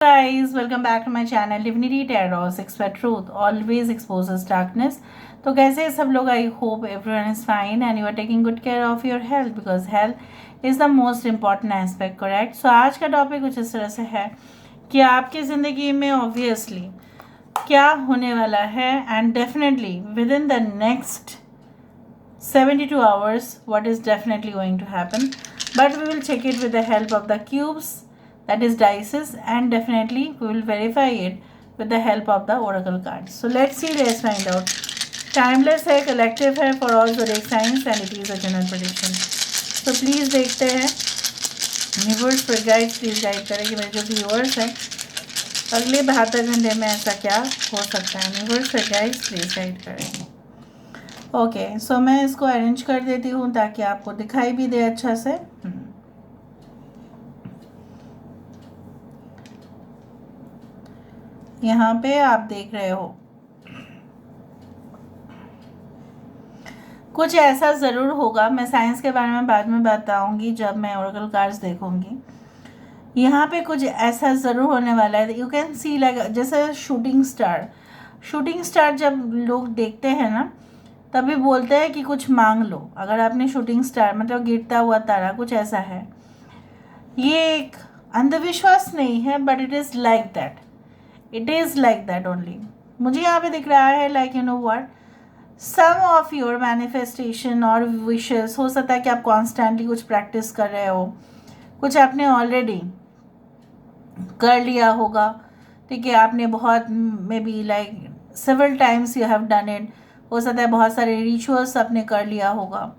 Guys, welcome back to my channel Divinity Tarot Six Where Truth always exposes darkness. तो कैसे हैं सब लोग? I hope everyone is fine and you are taking good care of your health because health is the most important aspect, correct? So आज का topic कुछ इस तरह से है कि आपकी ज़िंदगी में ऑब्वियसली क्या होने वाला है and definitely with in the next 72 hours what is definitely going to happen, but we will check it with the help of the cubes, that is dices, and definitely we will verify it with the help of the oracle cards. So let's see, let's find out. Timeless है, collective है for all zodiac signs and it is a general prediction. So please देखते हैं viewers पर guide please guide करें कि मेरे जो viewers हैं अगले 72 घंटे में ऐसा क्या हो सकता है। व्यूअर्स पर गाइड प्लीज गाइड करें। ओके, सो मैं इसको अरेंज कर देती हूँ ताकि आपको दिखाई भी दे अच्छा से। यहाँ पे आप देख रहे हो कुछ ऐसा ज़रूर होगा। मैं साइंस के बारे में बाद में बताऊंगी जब मैं ओरेकल कार्ड्स देखूंगी। यहाँ पे कुछ ऐसा ज़रूर होने वाला है। यू कैन सी लाइक जैसे शूटिंग स्टार जब लोग देखते हैं ना तभी बोलते हैं कि कुछ मांग लो। अगर आपने शूटिंग स्टार मतलब गिरता हुआ तारा कुछ ऐसा है, ये एक अंधविश्वास नहीं है but it is like that only. मुझे यहाँ पे दिख रहा है like you know what, some of your manifestation और विशेस हो सकता है कि आप कॉन्स्टेंटली कुछ प्रैक्टिस कर रहे हो, कुछ आपने ऑलरेडी कर लिया होगा, ठीक है? आपने बहुत may be like several times you have done it. हो सकता है बहुत सारे रिचुअल्स आपने कर लिया होगा,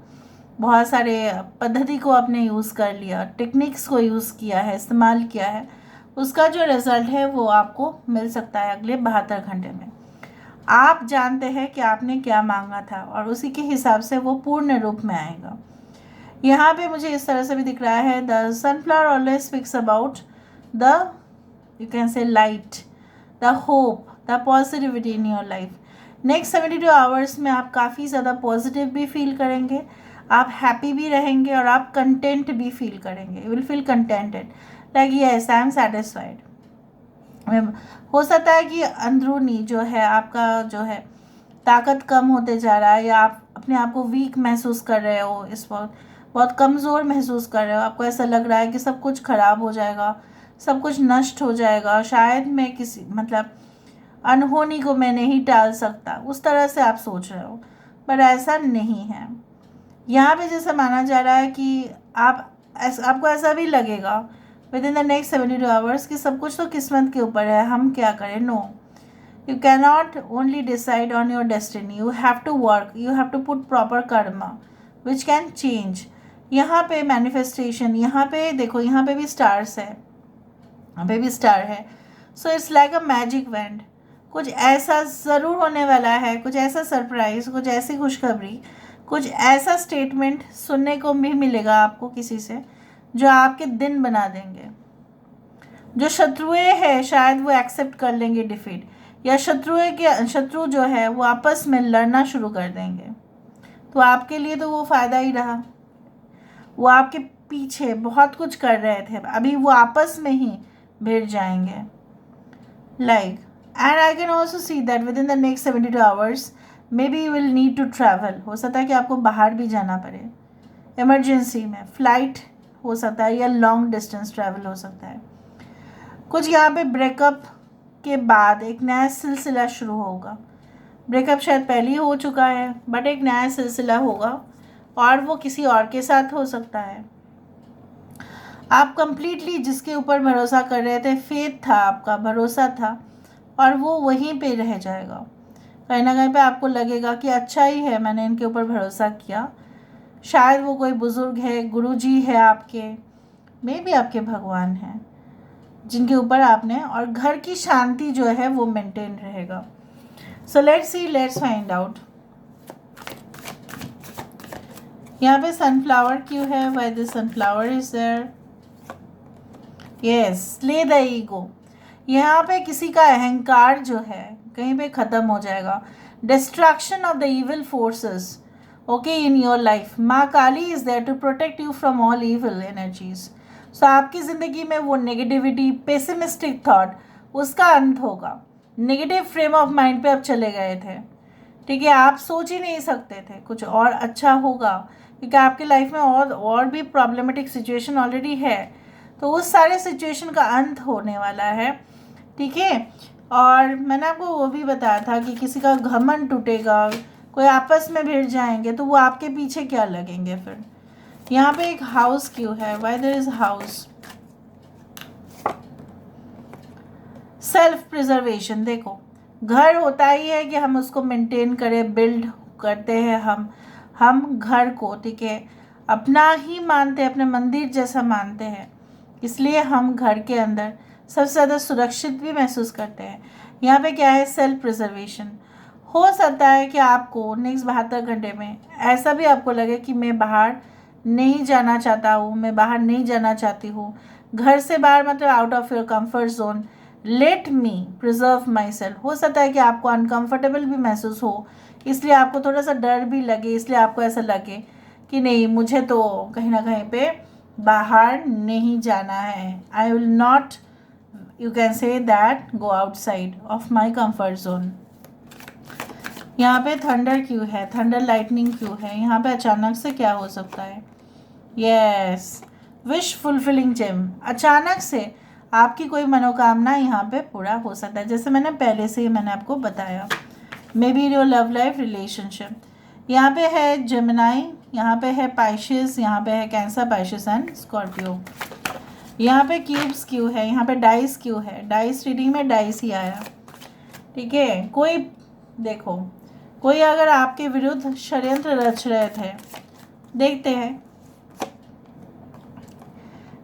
बहुत सारे पद्धति को आपने यूज़ कर लिया, टेक्निक्स को यूज़ किया है, इस्तेमाल किया है। उसका जो रिज़ल्ट है वो आपको मिल सकता है अगले 72 घंटे में। आप जानते हैं कि आपने क्या मांगा था और उसी के हिसाब से वो पूर्ण रूप में आएगा। यहाँ पे मुझे इस तरह से भी दिख रहा है, the sunflower always speaks about the you can से light, the hope, the positivity in your life. Next 72 hours में आप काफ़ी ज़्यादा पॉजिटिव भी फील करेंगे, आप हैप्पी भी रहेंगे और आप कंटेंट भी फील करेंगे। You will feel contented like yes I am satisfied. हो सकता है कि अंदरूनी जो है आपका जो है ताकत कम होते जा रहा है या आप अपने आप को वीक महसूस कर रहे हो, इस वक्त बहुत कमज़ोर महसूस कर रहे हो। आपको ऐसा लग रहा है कि सब कुछ ख़राब हो जाएगा, सब कुछ नष्ट हो जाएगा, शायद मैं किसी मतलब अनहोनी को मैं नहीं टाल सकता, उस तरह से आप सोच रहे हो, पर ऐसा नहीं है। यहाँ पे जैसे माना जा रहा है कि आपको ऐसा भी लगेगा with in the next 72 hours कि सब कुछ तो किस्मत के ऊपर है, हम क्या करें। No, you can not only decide on your destiny, you have to work, you have to put proper karma which can change. यहाँ पे मैनिफेस्टेशन, यहाँ पे देखो, यहाँ पे भी स्टार्स है, यहाँ पे भी स्टार है। So it's like a magic wand. कुछ ऐसा ज़रूर होने वाला है, कुछ ऐसा सरप्राइज़, कुछ ऐसी खुशखबरी, कुछ ऐसा स्टेटमेंट सुनने को भी मिलेगा आपको किसी से जो आपके दिन बना देंगे। जो शत्रुएं हैं शायद वो एक्सेप्ट कर लेंगे डिफीट, या शत्रु जो है वो आपस में लड़ना शुरू कर देंगे। तो आपके लिए तो वो फ़ायदा ही रहा। वो आपके पीछे बहुत कुछ कर रहे थे, अभी वो आपस में ही भिड़ जाएंगे like. And I can also see that within the next 72 hours, maybe you will need to travel. हो सकता है कि आपको बाहर भी जाना पड़े इमरजेंसी में, फ्लाइट हो सकता है या लॉन्ग डिस्टेंस ट्रैवल हो सकता है। कुछ यहाँ पे ब्रेकअप के बाद एक नया सिलसिला शुरू होगा। ब्रेकअप शायद पहले ही हो चुका है बट एक नया सिलसिला होगा और वो किसी और के साथ हो सकता है। आप कंप्लीटली जिसके ऊपर भरोसा कर रहे थे, फेथ था आपका, भरोसा था, और वो वहीं पे रह जाएगा। कहीं ना कहीं पे आपको लगेगा कि अच्छा ही है मैंने इनके ऊपर भरोसा किया। शायद वो कोई बुज़ुर्ग है, गुरुजी है आपके, मे भी आपके भगवान हैं जिनके ऊपर आपने, और घर की शांति जो है वो मेंटेन रहेगा। So let's see, let's find out. यहाँ पे सनफ्लावर क्यों है? Why this sunflower is there? Yes, slay the ego. यहाँ पे किसी का अहंकार जो है कहीं पे ख़त्म हो जाएगा। Distraction of the evil forces okay in your life. माँ Kali is there to protect you from all evil energies. So आपकी ज़िंदगी में वो नेगेटिविटी, पेसिमिस्टिक थॉट, उसका अंत होगा। नेगेटिव फ्रेम ऑफ माइंड पे आप चले गए थे, ठीक है, आप सोच ही नहीं सकते थे कुछ और अच्छा होगा, क्योंकि आपकी लाइफ में और भी प्रॉब्लमेटिक सिचुएशन ऑलरेडी है। तो उस सारे सिचुएशन का अंत होने वाला है, ठीक है। और मैंने आपको वो भी बताया था कि किसी का घमंड टूटेगा, कोई आपस में भिड़ जाएंगे, तो वो आपके पीछे क्या लगेंगे फिर। यहाँ पे एक हाउस क्यों है, why there is house. Self preservation, देखो घर होता ही है कि हम उसको मेंटेन करें, बिल्ड करते हैं हम घर को, ठीक है, अपना ही मानते हैं, अपने मंदिर जैसा मानते हैं, इसलिए हम घर के अंदर सबसे ज़्यादा सुरक्षित भी महसूस करते हैं। यहाँ पे क्या है, सेल्फ प्रिजर्वेशन। हो सकता है कि आपको नेक्स्ट 72 घंटे में ऐसा भी आपको लगे कि मैं बाहर नहीं जाना चाहता हूँ, मैं बाहर नहीं जाना चाहती हूँ, घर से बाहर, मतलब out of your comfort zone, let me preserve my self. हो सकता है कि आपको अनकंफर्टेबल भी महसूस हो, इसलिए आपको थोड़ा सा डर भी लगे, इसलिए आपको ऐसा लगे कि नहीं, मुझे तो कहीं ना कहीं पे बाहर नहीं जाना है, I will not, you can say that, go outside of my comfort zone. यहाँ पे थंडर क्यों है, थंडर लाइटनिंग क्यों है, यहाँ पे अचानक से क्या हो सकता है। यस, विश फुलफिलिंग जेम, अचानक से आपकी कोई मनोकामना यहाँ पे पूरा हो सकता है, जैसे मैंने पहले से ही मैंने आपको बताया। May be your love life, relationship, यहाँ पे है जेमिनाई, यहाँ पे है पाइशियस, यहाँ पे है कैंसर, पाइशियस एंड स्कॉर्पियो। यहाँ पे क्यूब्स क्यों है, यहाँ पे डाइस क्यों है, डाइस रीडिंग में डाइस ही आया, ठीक है। कोई देखो, कोई अगर आपके विरुद्ध षड्यंत्र रच रहे थे, देखते हैं।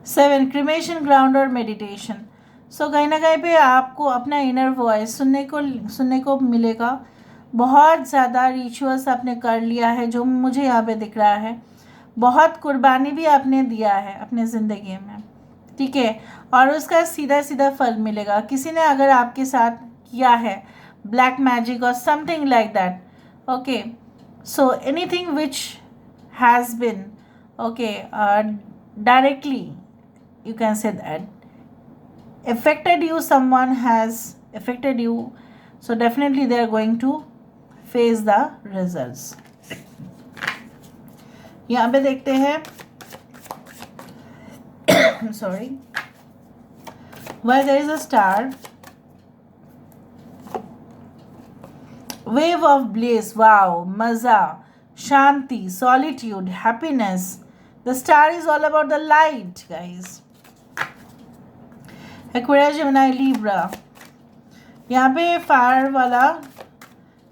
7 क्रिमेशन ग्राउंड और मेडिटेशन। सो कहीं ना कहीं पे आपको अपना इनर वॉइस सुनने को मिलेगा। बहुत ज़्यादा रिचुअल्स आपने कर लिया है, जो मुझे यहाँ पे दिख रहा है, बहुत कुर्बानी भी आपने दिया है अपने ज़िंदगी में, ठीक है, और उसका सीधा सीधा फल मिलेगा। किसी ने अगर आपके साथ किया है ब्लैक मैजिक और something like that, okay, so anything which has been, okay, directly, you can say that affected you, someone has affected you, so definitely they are going to face the results. यहाँ पे देखते हैं sorry, why there is a star, wave of bliss, wow, मज़ा, शांति, solitude, happiness. The star is all about the light, guys. Aquarius, Gemini, Libra. यहाँ पे fire वाला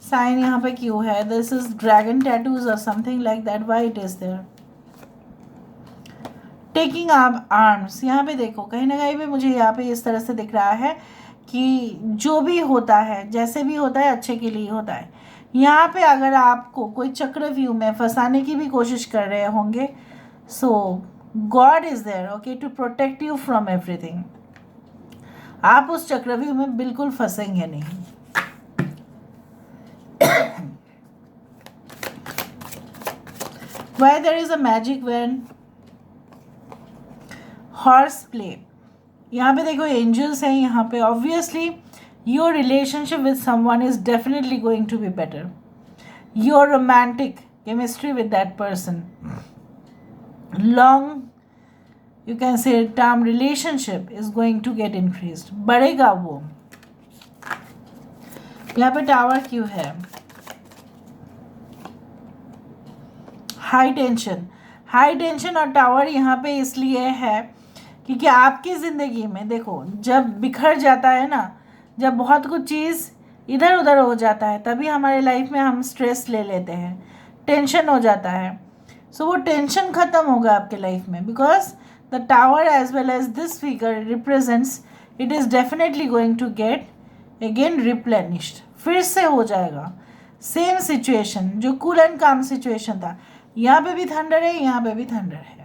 sign यहाँ पे क्यों है? This is dragon tattoos or something like that. Why it is there? Taking up arms. यहाँ पे देखो, कहीं ना कहीं पे मुझे यहाँ पे इस तरह से दिख रहा है कि जो भी होता है, जैसे भी होता है, अच्छे के लिए होता है। यहाँ पे अगर आपको कोई चक्रव्यूह में फंसाने की भी कोशिश कर रहे होंगे, so God is there, okay, to protect you from everything. आप उस चक्रव्यूह में बिल्कुल फंसेंगे नहीं। Why there is a magic when horse play. यहाँ पे देखो एंजल्स हैं यहाँ पे। Obviously your relationship with someone is definitely going to be better. Your romantic chemistry with that person, long you can say term relationship is going to get increased, बढ़ेगा वो। यहाँ पे टावर क्यों है? हाई टेंशन, हाई टेंशन और tower यहाँ पे इसलिए है क्योंकि आपकी ज़िंदगी में देखो, जब बिखर जाता है ना, जब बहुत कुछ चीज़ इधर उधर हो जाता है, तभी हमारे लाइफ में हम स्ट्रेस ले लेते हैं, टेंशन हो जाता है। सो वो टेंशन ख़त्म होगा आपके लाइफ में, because the tower as well as this figure represents, it is definitely going to get again replenished. फिर से हो जाएगा सेम सिचुएशन, जो कूल एंड काम सिचुएशन था। यहाँ पे भी थंडर है, यहाँ पे भी थंडर है।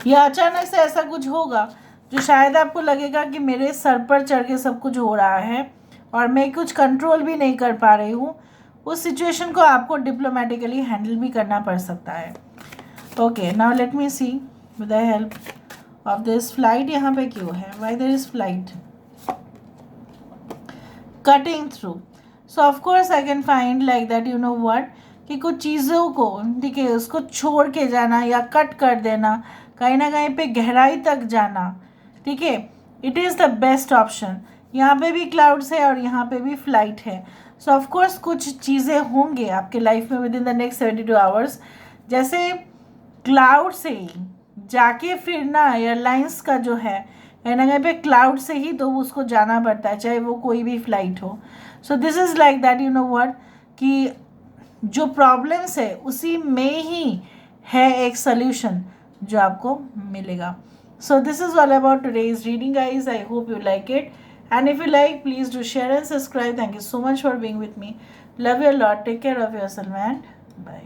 या अचानक से ऐसा कुछ होगा जो शायद आपको लगेगा कि मेरे सर पर चढ़ के सब कुछ हो रहा है और मैं कुछ कंट्रोल भी नहीं कर पा रही हूँ। उस सिचुएशन को आपको डिप्लोमेटिकली हैंडल भी करना पड़ सकता है। Okay, now let me see with the help of this flight यहाँ पे क्यों है, why there is flight, cutting through. So of course I can find like that, you know what, कि कुछ चीज़ों को, ठीक है, उसको छोड़ के जाना या कट कर देना, कहीं ना कहीं पे गहराई तक जाना, ठीक है, it is the best option. यहाँ पे भी क्लाउड्स है और यहाँ पे भी फ्लाइट है. सो ऑफ कोर्स कुछ चीज़ें होंगे आपके लाइफ में with in the next 72 hours. जैसे क्लाउड से ही जाके फिर ना एयरलाइंस का जो है कहीं ना कहीं पे क्लाउड से ही तो उसको जाना पड़ता है, चाहे वो कोई भी फ्लाइट हो. सो this is like that, you know what, कि जो प्रॉब्लम्स है उसी में ही है एक सोल्यूशन जो आपको मिलेगा. So this is all about today's reading guys. I hope you like it, and if you like please do share and subscribe. Thank you so much for being with me. Love you lot. Take care of yourself and bye.